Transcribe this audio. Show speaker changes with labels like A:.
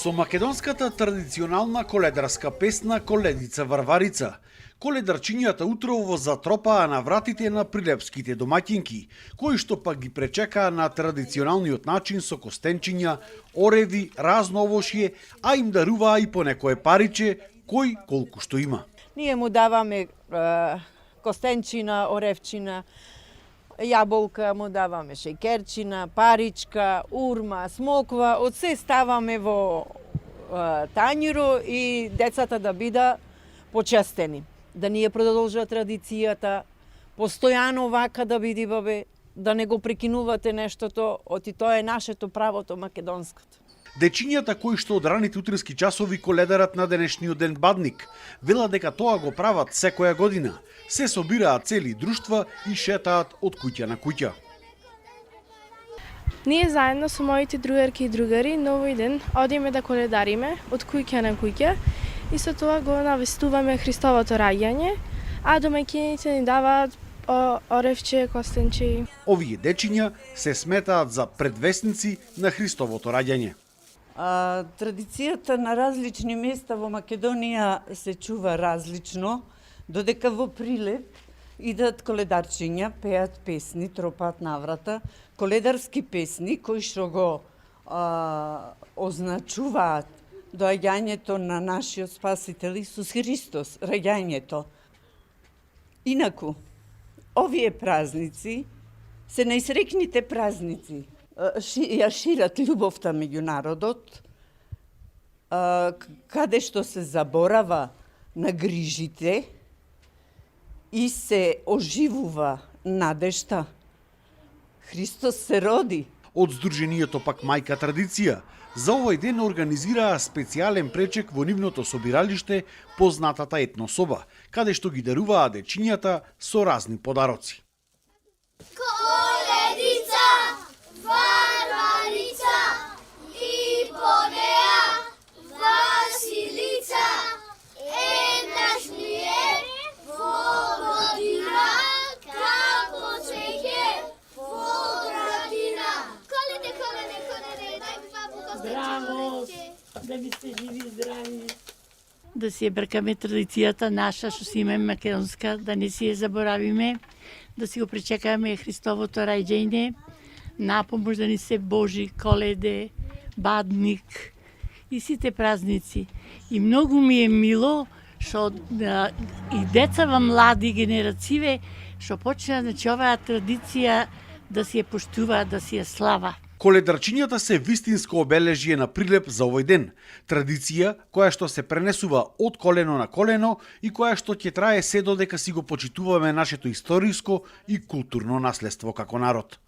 A: Со македонската традиционална коледарска песна Коледица Варварица, коледарчињата утрово затропаа на вратите на прилепските домаќинки, кои што пак ги пречекаа на традиционалниот начин со костенчиња, ореви, разно овошје, а им даруваа и по некое париче, кој колку што има.
B: Ние му даваме костенчина, оревчина, јаболка, му даваме шеќерчина, паричка, урма, смоква, од се ставаме во тањиро и децата да бида почестени. Да ние продолжува традицијата, постојано вака да биде бабе, да не го прекинувате нештото, оти тоа е нашето правото македонското.
A: Дечињата кои што од раните утрински часови коледарат на денешниот ден Бадник, велат дека тоа го прават секоја година. Се собираат цели друштва и шетаат од куќа на куќа.
C: Ние заедно со моите другарки и другари на овој ден одиме да коледариме од куќа на куќа и со тоа го навестуваме Христовото раѓање, а домаќините ни даваат оревче, костенче.
A: Овие дечиња се сметаат за предвесници на Христовото раѓање.
D: Традицијата на различни места во Македонија се чува различно, додека во Прилеп идат коледарчиња, пеат песни, тропаат наврата, коледарски песни кои што го означуваат доаѓањето на нашиот Спасител Исус Христос, раѓањето. Инаку, овие празници се најсрекните празници. Ја шират љубовта меѓу народот, каде што се заборава на грижите и се оживува надежта. Христос се роди.
A: Од Сдруженијето пак Мајка Традиција за овој ден организираа специјален пречек во нивното собиралиште, познатата етнособа, каде што ги даруваа дечињата со разни подароци.
E: Коледица, Варварица и по неа Василица, еднаш ми е во година, како цвеќе во градина. Коледе, дај ми папу костенче.
F: Браво, да ви сте живи и здрави. Да си ја бркаме традицијата наша, што си имаме македонска, да не си ја заборавиме, да си го пречекаме Христовото раѓање, напомош да ни се Божи Коледе, Бадник и сите празници. И многу ми е мило што и децава млади генерације што почнаа оваа традиција да си ја поштуваат, да си ја слава.
A: Коледарчињата се вистинско обележје на Прилеп за овој ден. Традиција која што се пренесува од колено на колено и која што ќе трае се додека си го почитуваме нашето историско и културно наследство како народ.